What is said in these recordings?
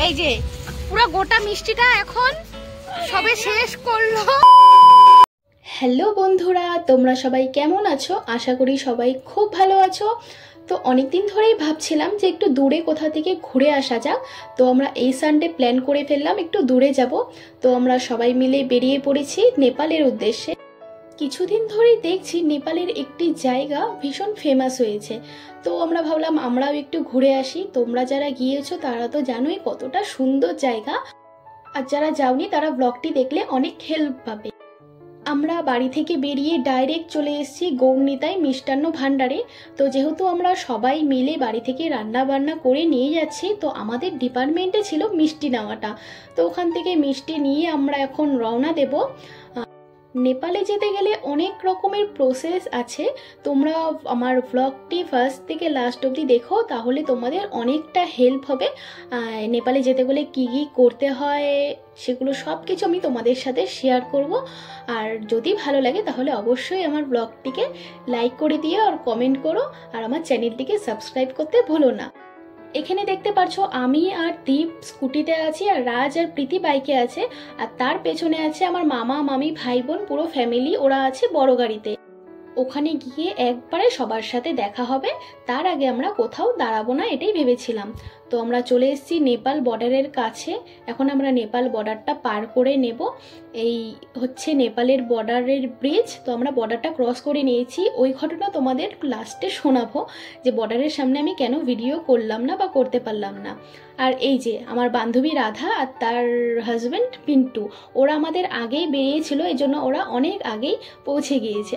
এই যে পুরো গোটা মিষ্টিটা এখন সবে শেষ করলো। হ্যালো বন্ধুরা, তোমরা সবাই কেমন আছো? আশা করি সবাই খুব ভালো আছো। তো অনেকদিন ধরেই ভাবছিলাম যে একটু দূরে কোথা থেকে ঘুরে আসা যাক। তো আমরা এই সানডে প্ল্যান করে ফেললাম একটু দূরে যাব। তো আমরা সবাই মিলে বেরিয়ে পড়েছি নেপালের উদ্দেশ্যে। কিছুদিন ধরেই দেখছি নেপালের একটি জায়গা ভীষণ ফেমাস হয়েছে। তো আমরা ভাবলাম আমরাও একটু ঘুরে আসি। তোমরা যারা গিয়েছো তারা তো জানোই কতটা সুন্দর জায়গা, আর যারা যাওনি তারা ব্লগটি দেখলে অনেক হেল্প পাবে। আমরা বাড়ি থেকে বেরিয়ে ডাইরেক্ট চলে এসেছি গৌরনীতায় মিষ্টান্ন ভাণ্ডারে। তো যেহেতু আমরা সবাই মিলে বাড়ি থেকে রান্না বান্না করে নিয়ে যাচ্ছি, তো আমাদের ডিপার্টমেন্টে ছিল মিষ্টি নেওয়াটা। তো ওখান থেকে মিষ্টি নিয়ে আমরা এখন রওনা দেব। নেপালে যেতে গেলে অনেক রকমের প্রসেস আছে। তোমরা আমার ব্লগটি ফার্স্ট থেকে লাস্ট অবধি দেখো, তাহলে তোমাদের অনেকটা হেল্প হবে। নেপালে যেতে গেলে কী কী করতে হয় সেগুলো সব কিছু আমি তোমাদের সাথে শেয়ার করব। আর যদি ভালো লাগে তাহলে অবশ্যই আমার ব্লগটিকে লাইক করে দিও আর কমেন্ট করো, আর আমার চ্যানেলটিকে সাবস্ক্রাইব করতে ভুলো না। এখানে দেখতে পাচ্ছ আমি আর দীপ স্কুটিতে আছি, আর রাজ আর প্রীতি বাইকে আছে, আর তার পেছনে আছে আমার মামা মামি ভাই বোন পুরো ফ্যামিলি, ওরা আছে বড় গাড়িতে। ওখানে গিয়ে একবারে সবার সাথে দেখা হবে, তার আগে আমরা কোথাও দাঁড়াবো না এটাই ভেবেছিলাম। তো আমরা চলে এসেছি নেপাল বর্ডারের কাছে। এখন আমরা নেপাল বর্ডারটা পার করে নেব। এই হচ্ছে নেপালের বর্ডারের ব্রিজ। তো আমরা বর্ডারটা ক্রস করে নিয়েছি। ওই ঘটনা তোমাদের লাস্টে শোনাবো যে বর্ডারের সামনে আমি কেন ভিডিও করলাম না বা করতে পারলাম না। আর এই যে আমার বান্ধবী রাধা আর তার হাজব্যান্ড পিন্টু, ওরা আমাদের আগেই বেরিয়েছিল, এই জন্য ওরা অনেক আগেই পৌঁছে গিয়েছে।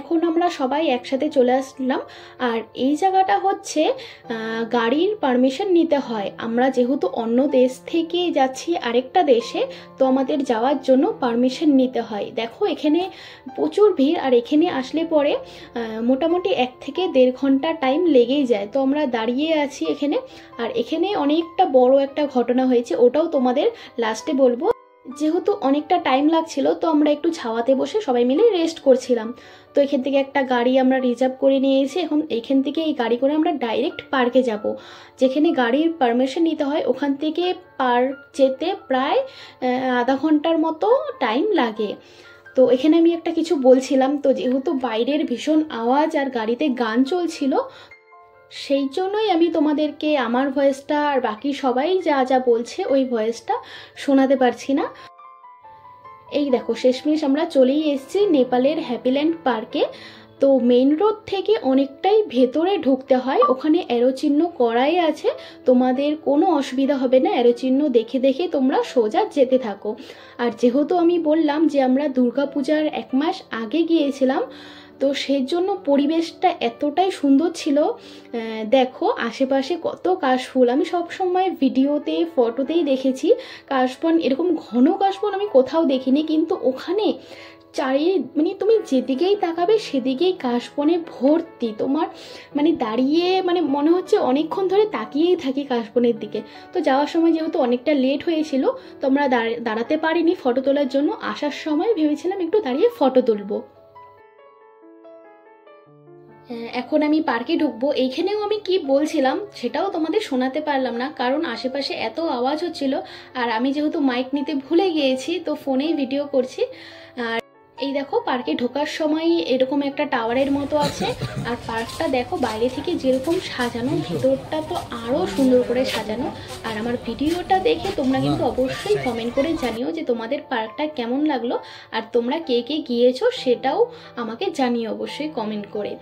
এখন আমরা সবাই একসাথে চলে আসলাম। আর এই জায়গাটা হচ্ছে গাড়ির পারমিশন নিতে হয়। আমরা যেহেতু অন্য দেশ থেকে যাচ্ছি আরেকটা দেশে, তো আমাদের যাওয়ার জন্য পারমিশন নিতে হয়। দেখো এখানে প্রচুর ভিড়, আর এখানে আসলে পরে মোটামুটি 1 থেকে 1.5 ঘন্টা টাইম লেগেই যায়। তো আমরা দাঁড়িয়ে আছি এখানে। আর এখানে অনেকটা বড় একটা ঘটনা হয়েছে, ওটাও তোমাদের লাস্টে বলবো। যেহেতু অনেকটা টাইম লাগছিল, তো আমরা একটু ছাওয়াতে বসে সবাই মিলে রেস্ট করছিলাম। তো এখান থেকে একটা গাড়ি আমরা রিজার্ভ করে নিয়েছি। এখন এখান থেকে এই গাড়ি করে আমরা ডাইরেক্ট পার্কে যাব। যেখানে গাড়ির পারমিশন নিতে হয় ওখান থেকে পার্ক যেতে প্রায় আধা ঘন্টার মতো টাইম লাগে। তো এখানে আমি একটা কিছু বলছিলাম, তো যেহেতু বাইরের ভীষণ আওয়াজ আর গাড়িতে গান চলছিল, সেই জন্যই আমি তোমাদেরকে আমার ভয়েসটা আর বাকি সবাই যা যা বলছে ওই ভয়েসটা শোনাতে পারছি না। এই দেখো শেষমেশ আমরা চলেই এসেছি নেপালের হ্যাপিল্যান্ড পার্কে। তো মেইন রোড থেকে অনেকটাই ভেতরে ঢুকতে হয়। ওখানে অ্যারো চিহ্ন করাই আছে, তোমাদের কোনো অসুবিধা হবে না। অ্যারো চিহ্ন দেখে দেখে তোমরা সোজা যেতে থাকো। আর যেহেতু আমি বললাম যে আমরা দুর্গাপূজার 1 মাস আগে গিয়েছিলাম, তো সেজন্য পরিবেশটা এতটাই সুন্দর ছিল। দেখো আশেপাশে কত কাশফুল। আমি সবসময় ভিডিওতে ফটোতেই দেখেছি কাশবন, এরকম ঘন কাশবন আমি কোথাও দেখিনি, কিন্তু ওখানে মানে তুমি যেদিকেই তাকাবে সেদিকেই কাশবনে ভর্তি। তোমার মানে দাঁড়িয়ে মানে মনে হচ্ছে অনেকক্ষণ ধরে তাকিয়েই থাকি কাশবনের দিকে। তো যাওয়ার সময় যেহেতু অনেকটা লেট হয়েছিল, তো আমরা দাঁড়াতে পারিনি ফটো তোলার জন্য। আসার সময় ভেবেছিলাম একটু দাঁড়িয়ে ফটো তুলবো। এখন আমি পার্কে ঢুকবো। এইখানেও আমি কি বলছিলাম সেটাও তোমাদের শোনাতে পারলাম না, কারণ আশেপাশে এত আওয়াজ হচ্ছিল। আর আমি যেহেতু মাইক নিতে ভুলে গিয়েছি, তো ফোনেই ভিডিও করছি। আর এই দেখো পার্কে ঢোকার সময় এরকম একটা টাওয়ারের মতো আছে। আর পার্কটা দেখো বাইরে থেকে যেরকম সাজানো, ভেতরটা তো আরও সুন্দর করে সাজানো। আর আমার ভিডিওটা দেখে তোমরা কিন্তু অবশ্যই কমেন্ট করে জানিও যে তোমাদের পার্কটা কেমন লাগলো, আর তোমরা কে কে গিয়েছো সেটাও আমাকে জানিও অবশ্যই কমেন্ট করে।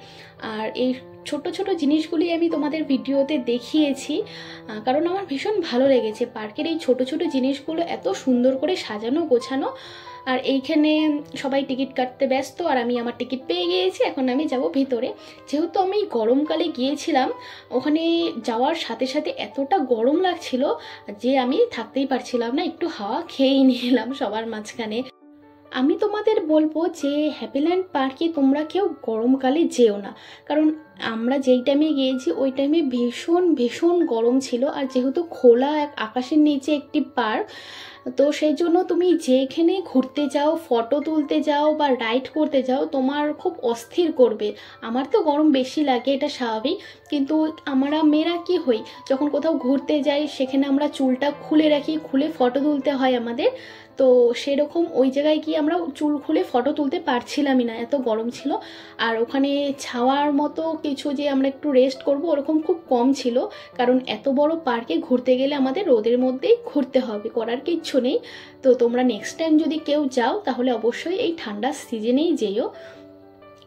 আর এই ছোট ছোট জিনিসগুলি আমি তোমাদের ভিডিওতে দেখিয়েছি, কারণ আমার ভীষণ ভালো লেগেছে পার্কের এই ছোট ছোট জিনিসগুলো, এত সুন্দর করে সাজানো গোছানো। আর এইখানে সবাই টিকিট কাটতে ব্যস্ত, আর আমি আমার টিকিট পেয়ে গিয়েছি। এখন আমি যাব ভিতরে। যেহেতু আমি গরমকালে গিয়েছিলাম, ওখানে যাওয়ার সাথে সাথে এতটা গরম লাগছিল যে আমি থাকতেই পারছিলাম না, একটু হাওয়া খেয়েই নিলাম সবার মাঝখানে। আমি তোমাদের বলবো যে হ্যাপিল্যান্ড পার্কে তোমরা কেউ গরমকালে যেও না, কারণ আমরা যেই টাইমে গিয়েছি ওই টাইমে ভীষণ ভীষণ গরম ছিল, আর যেহেতু খোলা এক আকাশের নিচে একটি পার্ক, তো সেই জন্য তুমি যেখানে ঘুরতে যাও, ফটো তুলতে যাও বা রাইড করতে যাও, তোমার খুব অস্থির করবে। আমার তো গরম বেশি লাগে, এটা স্বাভাবিক, কিন্তু আমরা মেয়েরা কি হই, যখন কোথাও ঘুরতে যাই সেখানে আমরা চুলটা খুলে রাখি, খুলে ফটো তুলতে হয় আমাদের। তো সেরকম ওই জায়গায় গিয়ে আমরা চুল খুলে ফটো তুলতে পারছিলামই না, এত গরম ছিল। আর ওখানে ছাওয়ার মতো কিছু যে আমরা একটু রেস্ট করব ওরকম খুব কম ছিল, কারণ এত বড় পার্কে ঘুরতে গেলে আমাদের রোদের মধ্যেই ঘুরতে হবে, করার কিচ্ছু নেই। তো তোমরা নেক্সট টাইম যদি কেউ যাও তাহলে অবশ্যই এই ঠান্ডার সিজনেই যেও।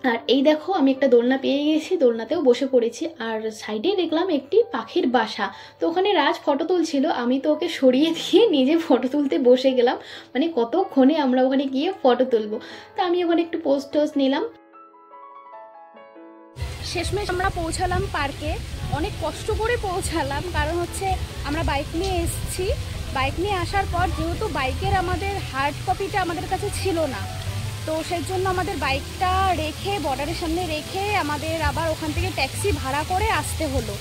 আর এই দেখো আমি একটা দোলনা পেয়ে গেছি, দোলনাতেও বসে পড়েছি, আর সাইডে দেখলাম একটি পাখির বাসা। তো ওখানে রাজ ফটো তুলছিল, আমি তো ওকে সরিয়ে দিয়ে নিজে ফটো তুলতে বসে গেলাম, মানে কতক্ষণে আমরা ওখানে গিয়ে ফটো তুলবো। তো আমি ওখানে একটু পোস্ট টোস্ট নিলাম। শেষমেশ আমরা পৌঁছালাম পার্কে, অনেক কষ্ট করে পৌঁছালাম, কারণ হচ্ছে আমরা বাইক নিয়ে এসেছি। বাইক নিয়ে আসার পর যেহেতু বাইকের আমাদের হার্ড কপিটা আমাদের কাছে ছিল না, তো সেই জন্য আমাদের বাইকটা রেখে বর্ডারের সামনে রেখে আমাদের আবার ওখান থেকে ট্যাক্সি ভাড়া করে আসতে হলো।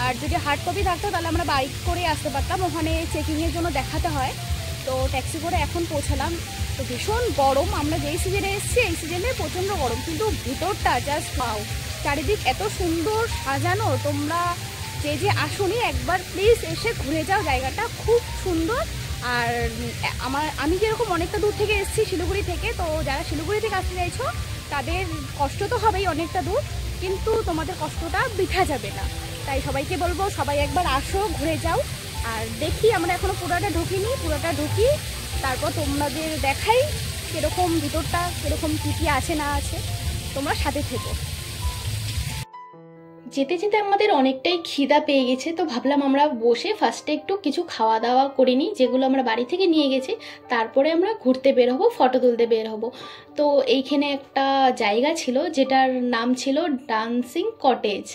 আর যদি হার্ড কপি থাকতো তাহলে আমরা বাইক করে আসতে পারতাম, ওখানে চেকিংয়ের জন্য দেখাতে হয়। তো ট্যাক্সি করে এখন পৌঁছালাম। তো ভীষণ গরম, আমরা যেই সিজনে এসেছি এই সিজনে প্রচণ্ড গরম, কিন্তু ভিতরটা জাস্ট পাও, চারিদিক এত সুন্দর সাজানো। তোমরা যে আসুনি একবার প্লিজ এসে ঘুরে যাও, জায়গাটা খুব সুন্দর। আর আমি যেরকম অনেকটা দূর থেকে এসেছি শিলিগুড়ি থেকে, তো যারা শিলিগুড়ি থেকে আসতে চাইছো তাদের কষ্ট তো হবেই অনেকটা দূর, কিন্তু তোমাদের কষ্টটা বৃথা যাবে না। তাই সবাইকে বলবো সবাই একবার আসো, ঘুরে যাও। আর দেখি, আমরা এখনো পুরোটা ঢুকিনি, পুরোটা ঢুকি তারপর তোমাদের দেখাই কীরকম ভিতরটা, কীরকম কী কী আছে না আছে। তোমরা সাথে থেকো। যেতে যেতে আমাদের অনেকটাই খিদা পেয়ে গেছে, তো ভাবলাম আমরা বসে ফার্স্টে একটু কিছু খাওয়া দাওয়া করে নিই, যেগুলো আমরা বাড়ি থেকে নিয়ে গেছি, তারপরে আমরা ঘুরতে বের হবো, ফটো তুলতে বের হবো। তো এইখানে একটা জায়গা ছিল যেটার নাম ছিল ডান্সিং কটেজ।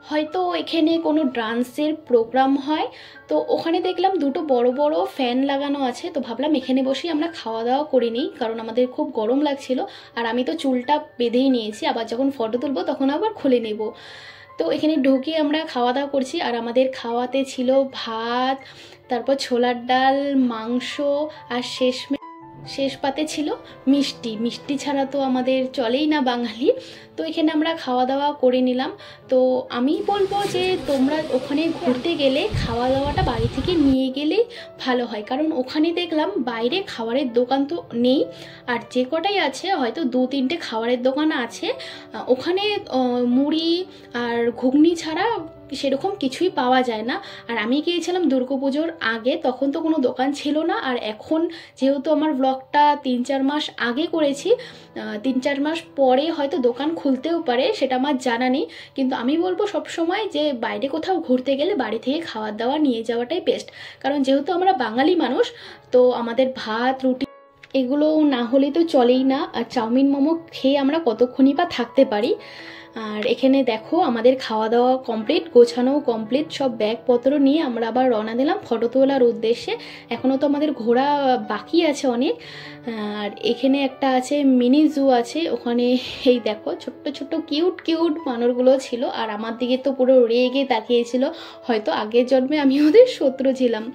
হয়তো এখানে কোনো ডান্সের প্রোগ্রাম হয়, তো ওখানে দেখলাম দুটো বড় বড় ফ্যান লাগানো আছে, তো ভাবলাম এখানে বসেই আমরা খাওয়া দাওয়া করে নিই, কারণ আমাদের খুব গরম লাগছিল। আর আমি তো চুলটা বেঁধেই নিয়েছি, আবার যখন ফটো তুলবো তখন আবার খুলে নেব। তো এখানে ঢুকে আমরা খাওয়া দাওয়া করছি, আর আমাদের খাওয়াতে ছিল ভাত, তারপর ছোলার ডাল, মাংস, আর শেষ পাতে ছিল মিষ্টি। মিষ্টি ছাড়া তো আমাদের চলেই না বাঙালি। তো এখানে আমরা খাওয়া দাওয়া করে নিলাম। তো আমি বলবো যে তোমরা ওখানে ঘুরতে গেলে খাওয়া দাওয়াটা বাড়ি থেকে নিয়ে গেলেই ভালো হয়, কারণ ওখানে দেখলাম বাইরে খাবারের দোকান তো নেই, আর যে কটাই আছে হয়তো 2-3টে খাবারের দোকান আছে, ওখানে মুড়ি আর ঘুগনি ছাড়া সেরকম কিছুই পাওয়া যায় না। আর আমি গিয়েছিলাম দুর্গাপুজোর আগে, তখন তো কোনো দোকান ছিল না। আর এখন যেহেতু আমার ব্লগটা 3-4 মাস আগে করেছি, 3-4 মাস পরে হয়তো দোকান খুলতেও পারে, সেটা আমার জানা নেই। কিন্তু আমি বলবো সবসময় যে বাইরে কোথাও ঘুরতে গেলে বাড়ি থেকে খাবার দাবার নিয়ে যাওয়াটাই বেস্ট, কারণ যেহেতু আমরা বাঙালি মানুষ, তো আমাদের ভাত রুটি এগুলো না হলে তো চলেই না। আর চাউমিন মোমো খেয়ে আমরা কতক্ষণই বা থাকতে পারি। আর এখানে দেখো আমাদের খাওয়া দাওয়া কমপ্লিট, গোছানো কমপ্লিট, সব ব্যাগপত্র নিয়ে আমরা আবার রওনা দিলাম ফটো তোলার উদ্দেশ্যে। এখনও তো আমাদের ঘোরা বাকি আছে অনেক। আর এখানে একটা আছে মিনি জু আছে, ওখানে এই দেখো ছোট্ট ছোট্ট কিউট কিউট বানরগুলো ছিল, আর আমার দিকে তো পুরো রেগে তাকিয়েছিল, হয়তো আগের জন্মে আমি ওদের শত্রু ছিলাম।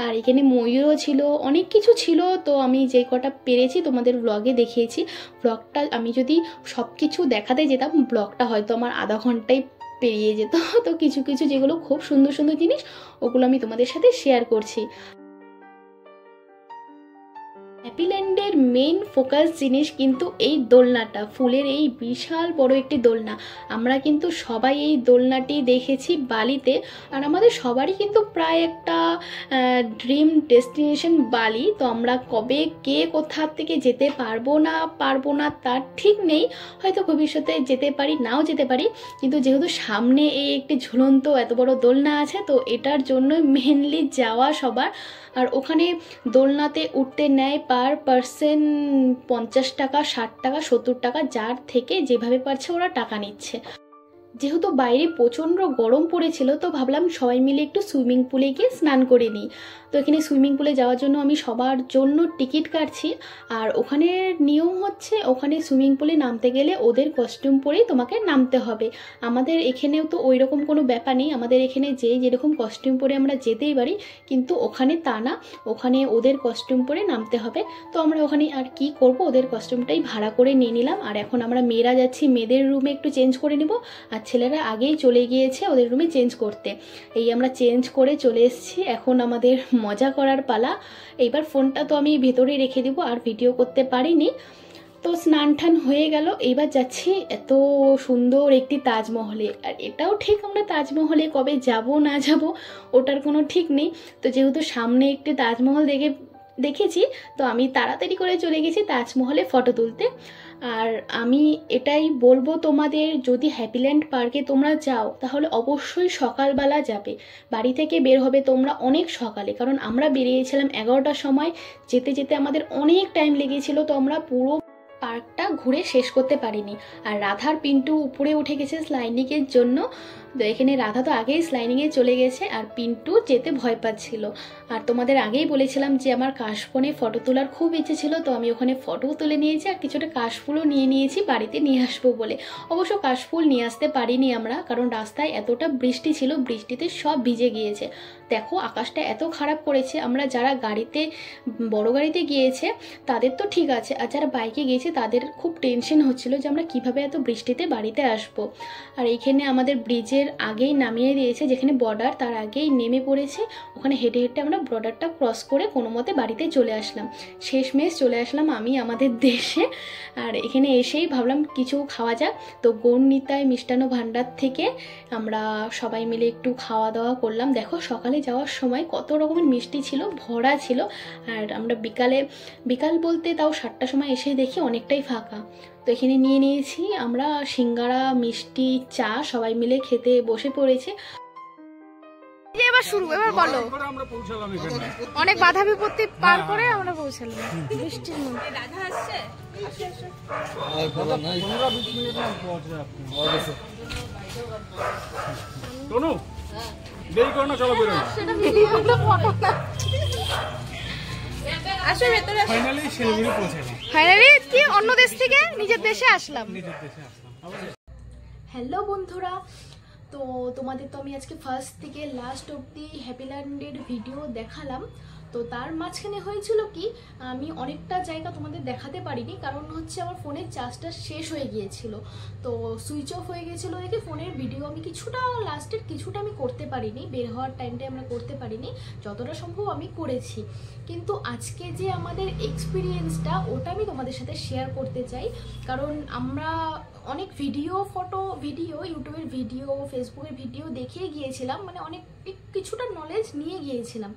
আর এখানে ময়ূরও ছিল, অনেক কিছু ছিল। তো আমি যে কটা পেরেছি তোমাদের ব্লগে দেখিয়েছি। ব্লগটা আমি যদি সব কিছু দেখাতে যেতাম ব্লগটা হয়তো আমার আধা ঘন্টায় পেরিয়ে যেত। তো কিছু কিছু যেগুলো খুব সুন্দর সুন্দর জিনিস, ওগুলো আমি তোমাদের সাথে শেয়ার করছি। হ্যাপিল্যান্ডের মেইন ফোকাস জিনিস কিন্তু এই দোলনাটা, ফুলের এই বিশাল বড় একটি দোলনা। আমরা কিন্তু সবাই এই দোলনাটি দেখেছি বালিতে, আর আমাদের সবারই কিন্তু প্রায় একটা ড্রিম ডেস্টিনেশন বালি। তো আমরা কবে কে কোথা থেকে যেতে পারবো না তার ঠিক নেই, হয়তো ভবিষ্যতে যেতে পারি নাও যেতে পারি, কিন্তু যেহেতু সামনে এই একটি ঝুলন্ত এত বড় দোলনা আছে, তো এটার জন্য মেনলি যাওয়া সবার। আর ওখানে দোলনাতে উঠতে নেয় পার পার্সন 50 টাকা, 60 টাকা, 70 টাকা, যার থেকে যেভাবে পারছে ওরা টাকা নিচ্ছে। যেহেতু বাইরে প্রচণ্ড গরম পড়েছিল, তো ভাবলাম সবাই মিলে একটু সুইমিং পুলে গিয়ে স্নান করে নিই। তো এখানে সুইমিং পুলে যাওয়ার জন্য আমি সবার জন্য টিকিট কাটছি। আর ওখানে নিয়ম হচ্ছে, ওখানে সুইমিং পুলে নামতে গেলে ওদের কস্টিউম পরেই তোমাকে নামতে হবে। আমাদের এখানেও তো ওই রকম কোনো ব্যাপার নেই, আমাদের এখানে যেরকম কস্টিউম পরে আমরা যেতেই পারি, কিন্তু ওখানে তা না, ওখানে ওদের কস্টিউম পরে নামতে হবে। তো আমরা ওখানে আর কি করব, ওদের কস্টিউমটাই ভাড়া করে নিয়ে নিলাম। আর এখন আমরা মেয়েরা যাচ্ছি মেয়েদের রুমে একটু চেঞ্জ করে নেব, আর ছেলেরা আগেই চলে গিয়েছে ওদের রুমে চেঞ্জ করতে। এই আমরা চেঞ্জ করে চলে এসেছি, এখন আমাদের মজা করার পালা। এইবার ফোনটা তো আমি ভেতরে রেখে দেবো, আর ভিডিও করতে পারিনি। তো স্নান টান হয়ে গেল, এইবার যাচ্ছি এত সুন্দর একটি তাজমহলে। আর এটাও ঠিক আমরা তাজমহলে কবে যাব না যাব ওটার কোনো ঠিক নেই। তো যেহেতু সামনে একটি তাজমহল দেখেছি, তো আমি তাড়াতাড়ি করে চলে গেছি তাজমহলে ফটো তুলতে। আর আমি এটাই বলবো তোমাদের, যদি হ্যাপিল্যান্ড পার্কে তোমরা যাও তাহলে অবশ্যই সকালবেলা যাবে। বাড়ি থেকে বের হবে তোমরা অনেক সকালে, কারণ আমরা বেরিয়েছিলাম 11টার সময়, যেতে যেতে আমাদের অনেক টাইম লেগেছিল, তো আমরা পুরো পার্কটা ঘুরে শেষ করতে পারিনি। আর রাধার পিন্টু উপরে উঠে গেছে স্লাইডিংয়ের জন্য। তো এখানে রাধা তো আগেই স্লাইডিংয়ে চলে গেছে, আর পিন্টু যেতে ভয় পাচ্ছিল। আর তোমাদের আগেই বলেছিলাম যে আমার কাশবনে ফটো তোলার খুব ইচ্ছে ছিল, তো আমি ওখানে ফটোও তুলে নিয়েছি, আর কিছুটা কাশফুলও নিয়ে নিয়েছি বাড়িতে নিয়ে আসবো বলে। অবশ্য কাশফুল নিয়ে আসতে পারিনি আমরা, কারণ রাস্তায় এতটা বৃষ্টি ছিল, বৃষ্টিতে সব ভিজে গিয়েছে। দেখো আকাশটা এত খারাপ করেছে। আমরা যারা গাড়িতে, বড় গাড়িতে গিয়েছে তাদের তো ঠিক আছে, আর যারা বাইকে গিয়েছে তাদের খুব টেনশন হচ্ছিল যে আমরা কিভাবে এত বৃষ্টিতে বাড়িতে আসব। আর এইখানে আমাদের ব্রিজের আগেই নামিয়ে দিয়েছে, যেখানে বর্ডার তার আগেই নেমে পড়েছে। ওখানে হেঁটে হেঁটে আমরা বর্ডারটা ক্রস করে কোনো মতে বাড়িতে চলে আসলাম। শেষমেশ চলে আসলাম আমি আমাদের দেশে। আর এখানে এসেই ভাবলাম কিছু খাওয়া যাক, তো গৌরনিতাই মিষ্টান্ন ভাণ্ডার থেকে আমরা সবাই মিলে একটু খাওয়া দাওয়া করলাম। দেখো সকালে যাওয়ার সময় কত রকমের মিষ্টি ছিল, ভরা ছিল। আর আমরা বিকাল বলতে তাও 7টার সময় এসে দেখি অনেকটাই ফাঁকা। তো এখানে নিয়ে নিয়েছি আমরা সিঙ্গারা, মিষ্টি, চা, সবাই মিলে খেতে বসে পড়েছে। এবার শুরু, এবার বলো। আমরা পৌঁছালাম এখানে, অনেক বাধা বিপত্তি পার করে আমরা পৌঁছালাম বৃষ্টির মধ্যে। রাধা আসছে, দেরি করো না, চলো বেরো। ফাইনালি কি অন্য দেশ থেকে নিজের দেশে আসলাম। হ্যালো বন্ধুরা, তো তোমাদের তো আমি আজকে ফার্স্ট থেকে লাস্ট অবধি হ্যাপিল্যান্ডের ভিডিও দেখালাম। তো তার মাঝখানে হয়েছিল কি, আমি অনেকটা জায়গা তোমাদের দেখাতে পারিনি, কারণ হচ্ছে আমার ফোনের চার্জটা শেষ হয়ে গিয়েছিল। তো সুইচ অফ হয়ে গিয়েছিলো দেখে ফোনের ভিডিও আমি লাস্টের কিছুটা আমি করতে পারিনি, বের হওয়ার টাইমটাই আমরা করতে পারিনি, যতটা সম্ভব আমি করেছি। কিন্তু আজকে যে আমাদের এক্সপিরিয়েন্সটা, ওটা আমি তোমাদের সাথে শেয়ার করতে চাই। কারণ আমরা অনেক ভিডিও ইউটিউবের ভিডিও, ফেসবুকের ভিডিও দেখে গিয়েছিলাম, মানে অনেক কিছুটা নলেজ নিয়ে গিয়েছিলাম,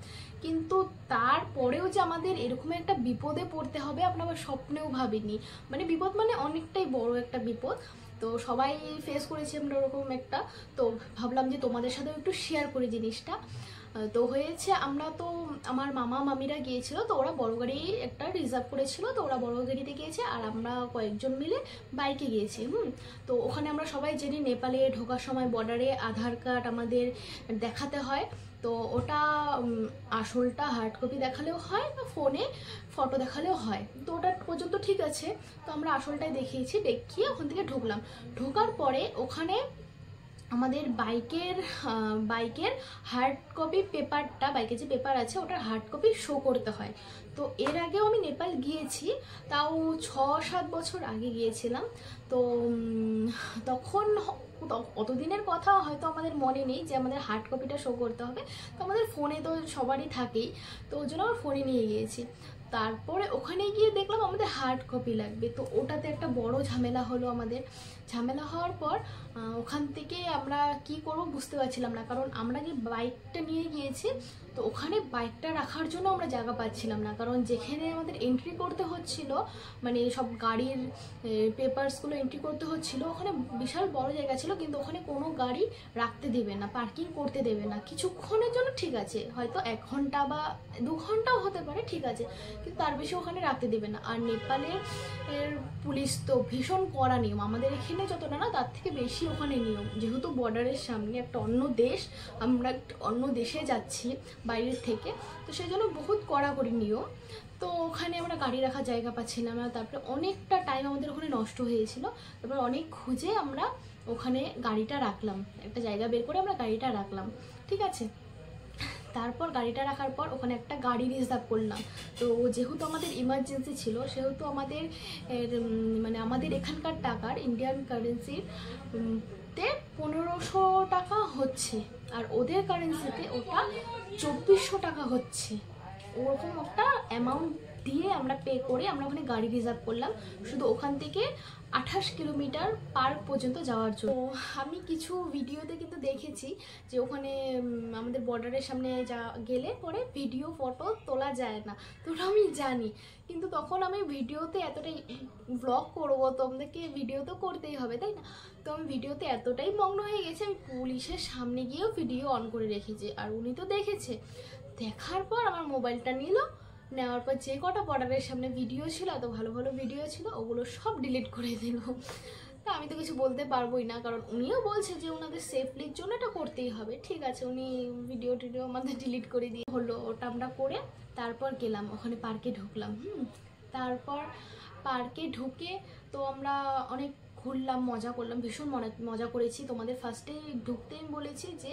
কিন্তু তারপরেও যে আমাদের এরকম একটা বিপদে পড়তে হবে আপনারা স্বপ্নেও ভাবিনি। মানে বিপদ মানে অনেকটাই বড় একটা বিপদ, তো সবাই ফেস করেছি আমরা ওরকম একটা। তো ভাবলাম যে তোমাদের সাথেও একটু শেয়ার করি জিনিসটা। তো হয়েছে, আমরা তো আমার মামা মামিরা গিয়েছিল, তো ওরা বড় গাড়ি একটা রিজার্ভ করেছিল, তো ওরা বড় গাড়িতে গিয়েছে, আর আমরা কয়েকজন মিলে বাইকে গিয়েছি। তো ওখানে আমরা সবাই জেনে, নেপালে ঢোকার সময় বর্ডারে আধার কার্ড আমাদের দেখাতে হয়। তো ওটা আসলটা হার্ড কপি দেখালেও হয়, বা ফোনে ফটো দেখালেও হয়, তো ওটা পর্যন্ত ঠিক আছে। তো আমরা আসলটাই দেখিয়ে ওখান থেকে ঢোকার পরে ওখানে আমাদের বাইকের হার্ড কপি পেপারটা, বাইকে যে পেপার আছে ওটার হার্ড কপি শো করতে হয়। তো এর আগেও আমি নেপাল গিয়েছি, তাও 6-7 বছর আগে গিয়েছিলাম। তো তখন অতদিনের কথা হয়তো আমাদের মনে নেই যে আমাদের হার্ড কপিটা শো করতে হবে। তো আমাদের ফোনে তো সবারই থাকেই, তো ওই জন্য আমার ফোনে নিয়ে গিয়েছি। তারপরে ওখানে গিয়ে দেখলাম আমাদের হার্ড কপি লাগবে, তো ওটাতে একটা বড় ঝামেলা হলো আমাদের। ঝামেলা হওয়ার পর ওখান থেকে আমরা কি করব বুঝতে পারছিলাম না, কারণ আমরা যে বাইকটা নিয়ে গিয়েছি, তো ওখানে বাইকটা রাখার জন্য আমরা জায়গা পাচ্ছিলাম না, কারণ যেখানে আমাদের এন্ট্রি করতে হচ্ছিল, মানে সব গাড়ির পেপারসগুলো এন্ট্রি করতে হচ্ছিল, ওখানে বিশাল বড় জায়গা ছিল, কিন্তু ওখানে কোনো গাড়ি রাখতে দেবে না, পার্কিং করতে দেবে না। কিছুক্ষণের জন্য ঠিক আছে, হয়তো 1 ঘন্টা বা 2 ঘন্টাও হতে পারে, ঠিক আছে, কিন্তু তার বেশি ওখানে রাখতে দেবে না। আর নেপালের পুলিশ তো ভীষণ কড়া নিয়ম, আমাদের এখানে যতটা না তার থেকে বেশি ওখানে নিয়ম, যেহেতু বর্ডারের সামনে একটা অন্য দেশ, আমরা একটা অন্য দেশে যাচ্ছি বাইরের থেকে, তো সেই জন্য বহুত কড়াকড়ি নিয়ম। তো ওখানে আমরা গাড়ি রাখার জায়গা পাচ্ছিলাম না, তারপরে অনেকটা টাইম আমাদের ওখানে নষ্ট হয়েছিল। তারপর অনেক খুঁজে আমরা ওখানে গাড়িটা রাখলাম, একটা জায়গা বের করে আমরা গাড়িটা রাখলাম, ঠিক আছে। তারপর গাড়িটা রাখার পর ওখানে একটা গাড়ি রিজার্ভ করলাম। তো যেহেতু আমাদের ইমার্জেন্সি ছিল, সেহেতু আমাদের মানে আমাদের এখানকার টাকার ইন্ডিয়ান কারেন্সির তে 1500 টাকা হচ্ছে, আর ওদের কারেন্সিতে ওটা 2400 টাকা হচ্ছে। ওরকম একটা অ্যামাউন্ট দিয়ে আমরা পে করে আমরা ওখানে গাড়ি রিজার্ভ করলাম, শুধু ওখান থেকে 28 কিলোমিটার পার্ক পর্যন্ত যাওয়ার জন্য। তো আমি কিছু ভিডিওতে কিন্তু দেখেছি যে ওখানে আমাদের বর্ডারের সামনে গেলে পরে ভিডিও ফটো তোলা যায় না, তো আমি জানি, কিন্তু তখন আমি ভিডিওতে এতটাই ব্লগ করবো, তো আমাদেরকে ভিডিও তো করতেই হবে তাই না। তো আমি ভিডিওতে এতটাই মগ্ন হয়ে গেছি, আমি পুলিশের সামনে গিয়েও ভিডিও অন করে রেখেছি, আর উনি তো দেখেছে। দেখার পর আমার মোবাইলটা নিল, নেওয়ার পর যে কটা বর্ডারের সামনে ভিডিও ছিল, এত ভালো ভালো ভিডিও ছিল, ওগুলো সব ডিলিট করে দিল। তা আমি তো কিছু বলতে পারবোই না, কারণ উনিও বলছে যে ওনাদের সেফলির জন্য এটা করতেই হবে, ঠিক আছে। উনি ভিডিও টিডিও আমাদের ডিলিট করে দিয়ে হলো, ওটা আমরা করে তারপর গেলাম ওখানে পার্কে ঢুকলাম। তারপর পার্কে ঢুকে তো আমরা অনেক ঘুরলাম, মজা করলাম, ভীষণ মজা করেছি। তোমাদের ফার্স্টে ঢুকতে আমি বলেছি যে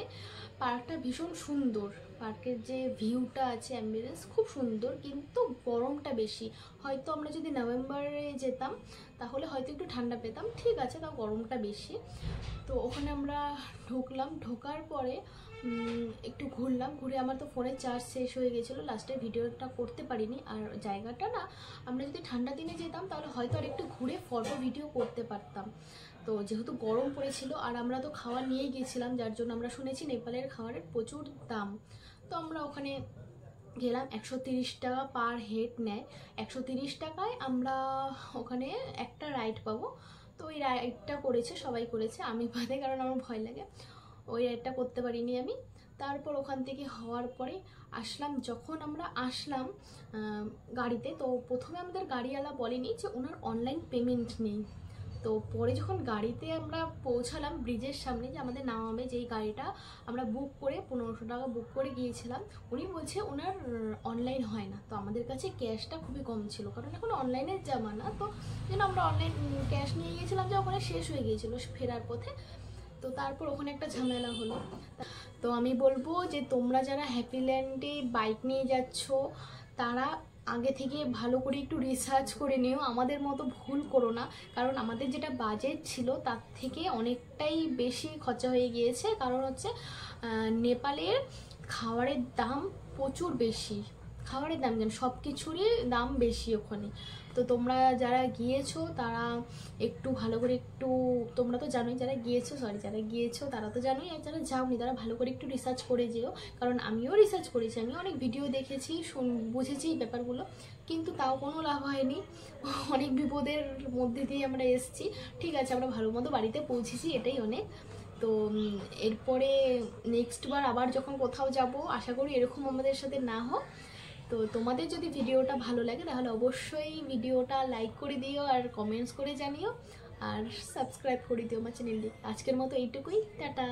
পার্কটা ভীষণ সুন্দর, পার্কের যে ভিউটা আছে, অ্যাম্বিয়েন্স খুব সুন্দর, কিন্তু গরমটা বেশি। হয়তো আমরা যদি নভেম্বরে যেতাম তাহলে হয়তো একটু ঠান্ডা পেতাম, ঠিক আছে, তাও গরমটা বেশি। তো ওখানে আমরা ঢুকলাম, ঢোকার পরে একটু ঘুরলাম, ঘুরে আমার তো ফোনের চার্জ শেষ হয়ে গেছিলো, লাস্টে ভিডিওটা করতে পারিনি। আর জায়গাটা না, আমরা যদি ঠান্ডা দিনে যেতাম তাহলে হয়তো আর একটু ঘুরে ফটো ভিডিও করতে পারতাম। তো যেহেতু গরম পড়েছিল, আর আমরা তো খাওয়া নিয়ে গিয়েছিলাম, যার জন্য আমরা শুনেছি নেপালের খাবারের প্রচুর দাম। তো আমরা ওখানে গেলাম, 130 টাকা পার হেড নেয়, 130 টাকায় আমরা ওখানে একটা রাইড পাবো। তো ওই রাইডটা করেছে, সবাই করেছে, আমি বাদে, কারণ আমার ভয় লাগে, ওই রাইডটা করতে পারিনি আমি। তারপর ওখান থেকে হওয়ার পরে আসলাম, যখন আমরা আসলাম গাড়িতে, তো প্রথমে আমাদের গাড়িওয়ালা বলেনি যে ওনার অনলাইন পেমেন্ট নেই। তো পরে যখন গাড়িতে আমরা পৌঁছালাম ব্রিজের সামনে, যে আমাদের নামাবে, যেই গাড়িটা আমরা বুক করে 1500 টাকা বুক করে গিয়েছিলাম, উনি বলছে ওনার অনলাইন হয় না। তো আমাদের কাছে ক্যাশটা খুবই কম ছিল, কারণ এখন অনলাইনের জামানা, তো যেন আমরা অনলাইন ক্যাশ নিয়ে গিয়েছিলাম, যে ওখানে শেষ হয়ে গিয়েছিলো ফেরার পথে। তো তারপর ওখানে একটা ঝামেলা হলো। তো আমি বলবো যে তোমরা যারা হ্যাপিল্যান্ডে বাইক নিয়ে যাচ্ছ, তারা আগে থেকে ভালো করে একটু রিসার্চ করে নিও, আমাদের মতো ভুল করো না, কারণ আমাদের যেটা বাজেট ছিল তার থেকে অনেকটাই বেশি খরচা হয়ে গিয়েছে। কারণ হচ্ছে নেপালের খাবারের দাম প্রচুর বেশি, খাবারের দাম কেন, সব কিছুরই দাম বেশি ওখানে। তো তোমরা যারা গিয়েছো তারা একটু ভালো করে একটু, তোমরা তো জানোই যারা গিয়েছো, যারা গিয়েছো তারা তো জানোই, আর যারা যাওনি তারা ভালো করে একটু রিসার্চ করে যেও, কারণ আমিও রিসার্চ করেছি, আমি অনেক ভিডিও দেখেছি, বুঝেছি ব্যাপারগুলো, কিন্তু তাও কোনো লাভ হয়নি, অনেক বিপদের মধ্যে দিয়ে আমরা এসেছি। ঠিক আছে, আমরা ভালো মতো বাড়িতে পৌঁছেছি, এটাই অনেক। তো এরপরে নেক্সট বার আবার যখন কোথাও যাব, আশা করি এরকম আমাদের সাথে না হোক। তো তোমাদের যদি ভিডিওটা ভালো লাগে তাহলে অবশ্যই ভিডিওটা লাইক করে দিও, আর কমেন্টস করে জানিও, আর সাবস্ক্রাইব করে দিও আমার চ্যানেলটি। আজকের মতো এইটুকুই, টাটা।